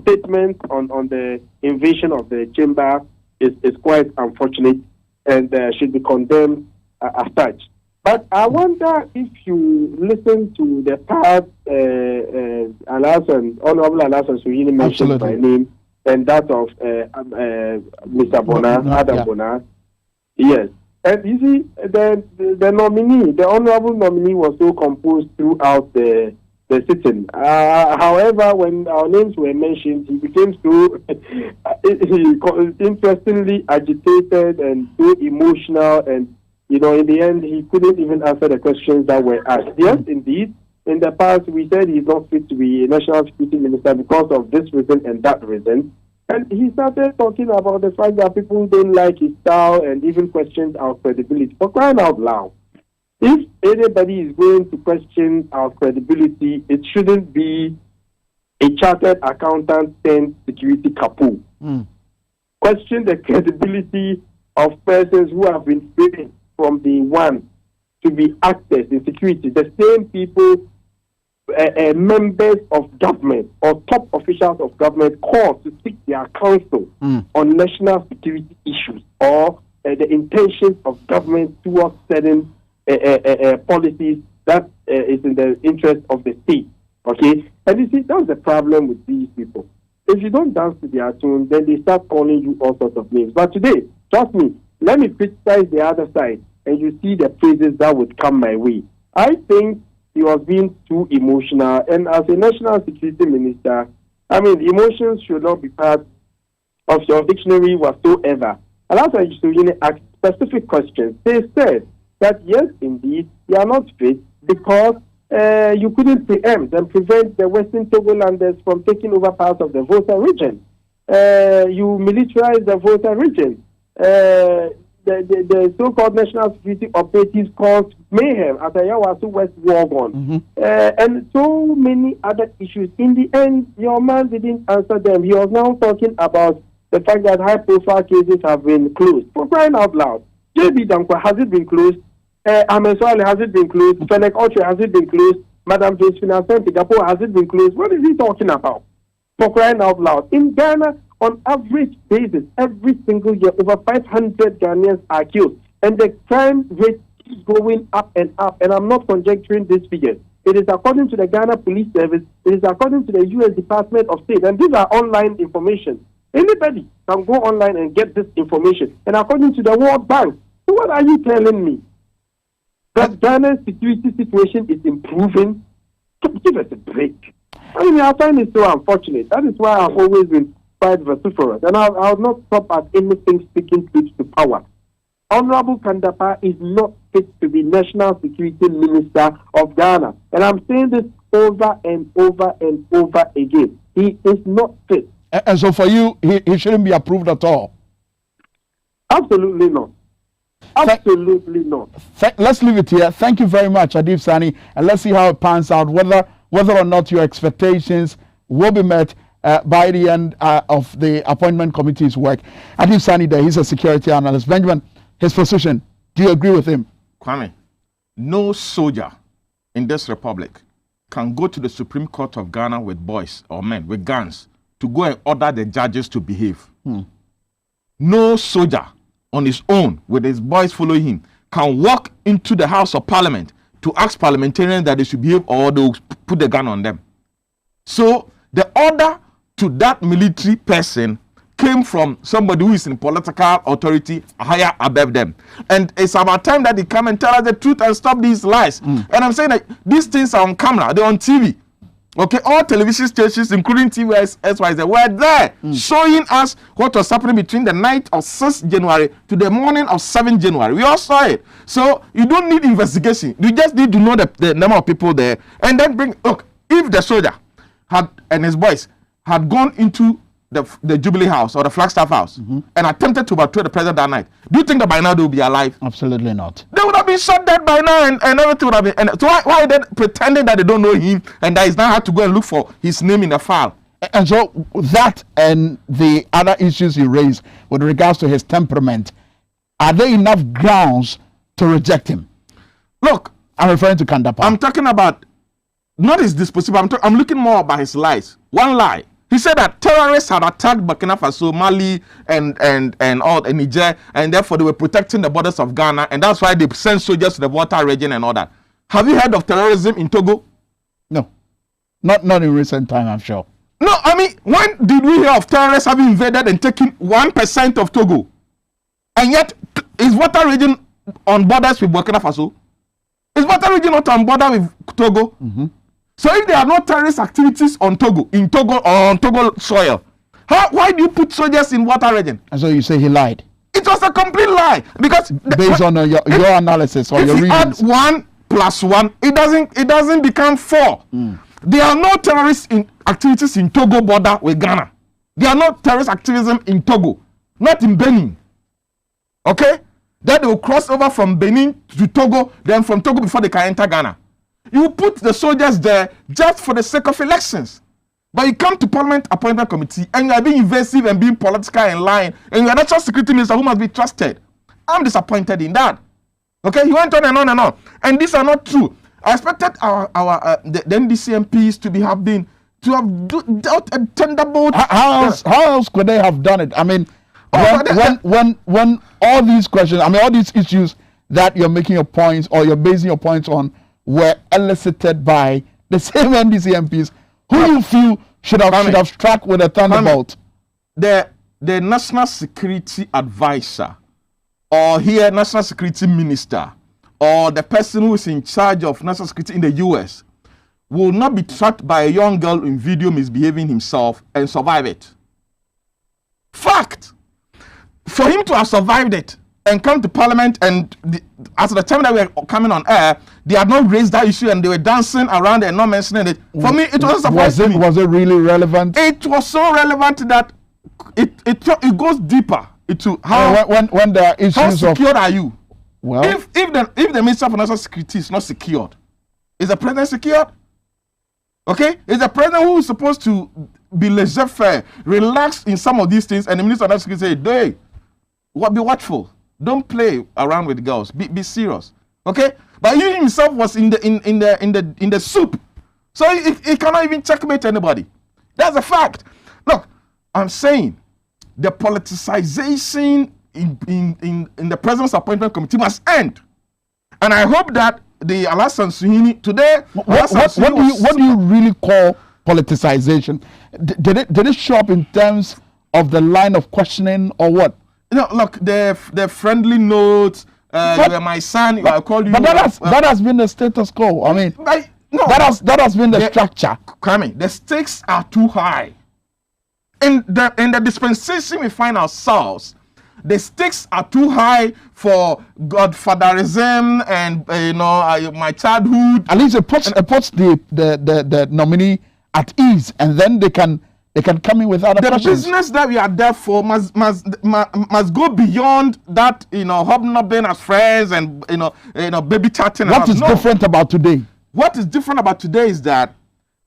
statement on the invasion of the chamber is quite unfortunate and should be condemned as such. But I wonder if you listen to the part Honorable Alasan Suhini mentioned by name, and that of Mr. Bonar, Adam Bonar. Yes. And you see, the nominee, the honorable nominee, was so composed throughout the sitting. However, when our names were mentioned, he became so interestingly agitated and so emotional, and in the end, he couldn't even answer the questions that were asked. Yes, indeed. In the past, we said he's not fit to be a national security minister because of this reason and that reason. And he started talking about the fact that people don't like his style and even questioned our credibility. For crying out loud, if anybody is going to question our credibility, it shouldn't be a chartered accountant turned security kapu. Question the credibility of persons who have been trained from the one to be actors in security. The same people, members of government or top officials of government called to seek their counsel on national security issues or the intentions of government towards certain policies that is in the interest of the state. Okay? And you see, that's the problem with these people. If you don't dance to their tune, then they start calling you all sorts of names. But today, trust me, let me criticize the other side, and you see the praises that would come my way. I think he was being too emotional, and as a national security minister, emotions should not be part of your dictionary whatsoever. And as I should ask specific questions, they said that yes, indeed, you are not fit because you couldn't preempt and prevent the Western Togolanders from taking over parts of the Volta region. You militarized the Volta region. The so-called national security operatives caused mayhem at Ayawasu West Wargon. And so many other issues. In the end, your man didn't answer them. He was now talking about the fact that high-profile cases have been closed. For crying out loud, J.B. Dankwa, has it been closed? Ameswale, has it been closed? Fenech Oche, has it been closed? Madam Josephine Gapo, has it been closed? What is he talking about? For crying out loud. In Ghana, on average basis, every single year, over 500 Ghanaians are killed. And the crime rate is going up and up. And I'm not conjecturing these figures. It is according to the Ghana Police Service. It is according to the U.S. Department of State. And these are online information. Anybody can go online and get this information. And according to the World Bank. So what are you telling me? That Ghana's security situation is improving? Give us a break. I find it so unfortunate. That is why I've always been quite vociferous. And I'll not stop at anything speaking truth to power. Honorable Kandapa is not fit to be National Security Minister of Ghana. And I'm saying this over and over and over again. He is not fit. And so for you, he shouldn't be approved at all? Absolutely not. Absolutely not. Let's leave it here. Thank you very much, Adib Sani. And let's see how it pans out, whether or not your expectations will be met by the end of the appointment committee's work. Adib Sani there, he's a security analyst. Benjamin, his position, do you agree with him? Kwame, no soldier in this republic can go to the Supreme Court of Ghana with boys or men with guns to go and order the judges to behave. No soldier on his own with his boys following him can walk into the House of Parliament to ask parliamentarians that they should behave or they will put the gun on them. So the order to that military person came from somebody who is in political authority higher above them. And it's about time that they come and tell us the truth and stop these lies. And I'm saying that these things are on camera, they're on TV. Okay, all television stations, including TVS, Xyz, were there showing us what was happening between the night of 6 January to the morning of 7 January. We all saw it. So you don't need investigation. You just need to know the number of people there. And then look, if the soldier and his boys had gone into the Jubilee House or the Flagstaff House and attempted to overthrow the president that night, do you think that by now they would be alive? Absolutely not. They would have been shot dead by now, and everything would have been. And so why are they pretending that they don't know him and that he's now had to go and look for his name in the file? And so that and the other issues you raised with regards to his temperament, are there enough grounds to reject him? Look, I'm referring to Kandapa. I'm talking about not his disposition. I'm looking more about his lies. One lie. He said that terrorists had attacked Burkina Faso, Mali, and all in Niger, and therefore they were protecting the borders of Ghana, and that's why they sent soldiers to the Volta region and all that. Have you heard of terrorism in Togo? No, not in recent time, I'm sure. No, I mean, when did we hear of terrorists having invaded and taken 1% of Togo? And yet, is Volta region on borders with Burkina Faso? Is Volta region not on border with Togo? So if there are no terrorist activities in Togo or on Togo soil, why do you put soldiers in Volta region? And so you say he lied? It was a complete lie, because based on your analysis or your readings. If you add 1 plus 1, it doesn't become 4. There are no terrorist activities in Togo border with Ghana. There are no terrorist activism in Togo, not in Benin. Okay, then they will cross over from Benin to Togo, then from Togo before they can enter Ghana. You put the soldiers there just for the sake of elections. But you come to Parliament Appointment Committee and you are being invasive and being political and lying, and you are national security minister who must be trusted. I'm disappointed in that. Okay, he went on and on and on. And these are not true. I expected the NDC MPs to have dealt a thunderbolt. How else could they have done it? I mean, when all these questions, I mean, all these issues that you're making your points or you're basing your points on were elicited by the same NDC MPs who you feel should have struck with a thunderbolt. The national security advisor, or here national security minister, or the person who is in charge of national security in the US will not be tracked by a young girl in video misbehaving himself and survive it. Fact. For him to have survived it and come to Parliament, and at the time that we were coming on air, they had not raised that issue and they were dancing around and not mentioning it. For me, it was surprising. Was it really relevant? It was so relevant that it goes deeper into how when there are issues how secured are you? Well, if the Minister for National Security is not secured, is the President secured? Okay, is the President who is supposed to be laissez-faire, relaxed in some of these things, and the Minister of National Security say, "Hey, be watchful. Don't play around with girls. Be serious." Okay? But he himself was in the soup. So he cannot even checkmate anybody. That's a fact. Look, I'm saying the politicization in the President's Appointment Committee must end. And I hope that the Alassane Suhuyini today, what do you really call politicization? Did it show up in terms of the line of questioning or what? You know, look, the friendly notes, you are my son, I call you. But that has been the status quo. I mean, that has been the structure. Kwame, the stakes are too high. In the dispensation we find ourselves, the stakes are too high for godfatherism and my childhood. At least it puts the nominee at ease, and then they can come in with other questions. The business that we are there for must go beyond that, hobnobbing as friends and baby chatting. What is different about today? What is different about today is that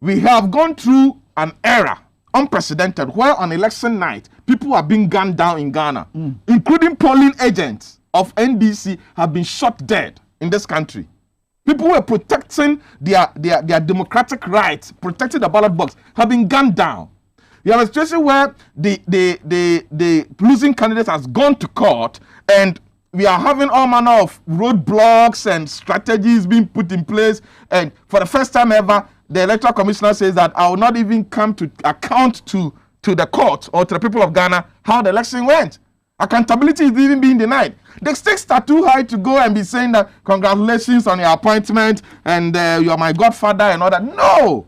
we have gone through an era, unprecedented, where on election night people are being gunned down in Ghana, including polling agents of NDC have been shot dead in this country. People who are protecting their democratic rights, protecting the ballot box, have been gunned down. You have a situation where the losing candidate has gone to court, and we are having all manner of roadblocks and strategies being put in place. And for the first time ever, the Electoral Commissioner says that I will not even come to account to the court or to the people of Ghana how the election went. Accountability is even being denied. The stakes are too high to go and be saying that congratulations on your appointment and you are my godfather and all that. No.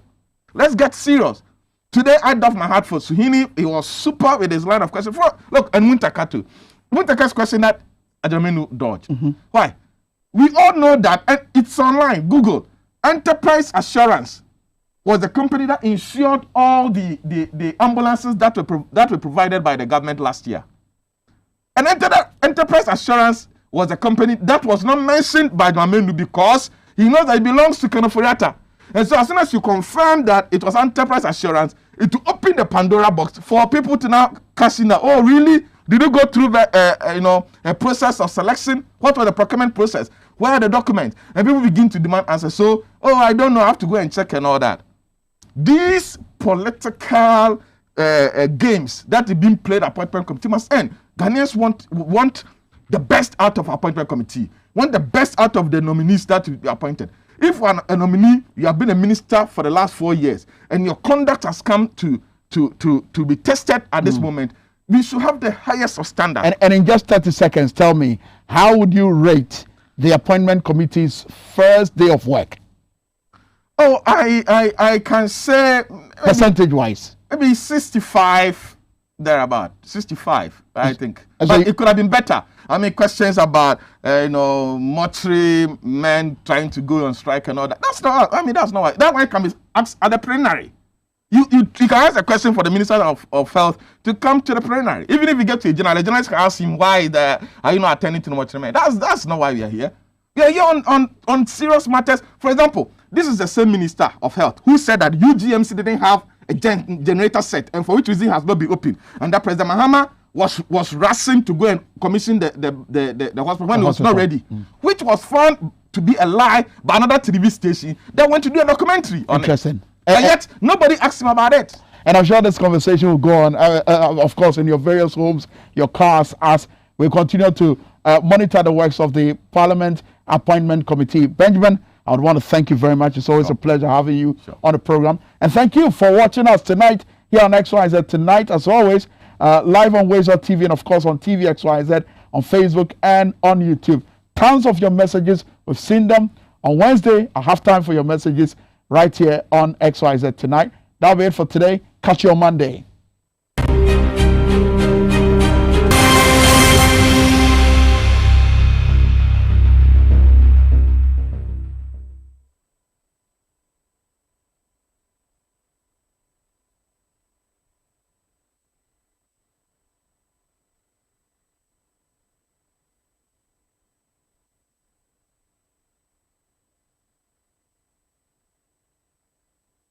Let's get serious. Today, I doff my heart for Suhini. He was super with his line of questions. Look, and Muntaka too. Muntaka's question that Adamenu dodge. Why? We all know that, and it's online. Google. Enterprise Assurance was the company that insured all the ambulances that were provided by the government last year. And Enterprise Assurance was a company that was not mentioned by Dwamenu because he knows that it belongs to Kenoforiata. And so as soon as you confirm that it was Enterprise Assurance, it will open the Pandora box for people to now cash in that, oh really? Did you go through the, a process of selection? What was the procurement process? Where are the documents? And people begin to demand answers. So, oh, I don't know, I have to go and check and all that. These political games that are being played at appointment committee must end. Ghanaians want the best out of appointment committee, want the best out of the nominees that will be appointed. If a nominee, you have been a minister for the last 4 years, and your conduct has come to be tested at this moment, we should have the highest of standard. And in just 30 seconds, tell me, how would you rate the appointment committee's first day of work? Oh, I can say percentage-wise, maybe 65 thereabout. 65, I think. But it could have been better. I mean, questions about mortuary men trying to go on strike and all that. That's not. I mean, that's not. That one can be asked at the plenary. You can ask a question for the Minister of Health to come to the plenary. Even if you get to a journalist, the journalist can ask him why are you not attending to the mortuary men. That's not why we are here. We are here on serious matters. For example, this is the same Minister of Health who said that UGMC didn't have a generator set, and for which reason has not been open, and that President Mahama was rushing to go and commission the hospital when it was not ready, which was found to be a lie by another TV station that went to do a documentary on it. And yet nobody asked him about it. And I'm sure this conversation will go on, of course, in your various homes, your cars, as we continue to monitor the works of the Parliament Appointment Committee. Benjamin, I would want to thank you very much. It's always a pleasure having you on the program. And thank you for watching us tonight here on XYZ Tonight, as always, live on Xyz TV and, of course, on TV XYZ, on Facebook and on YouTube. Tons of your messages. We've seen them. On Wednesday, I have time for your messages right here on XYZ Tonight. That'll be it for today. Catch you on Monday.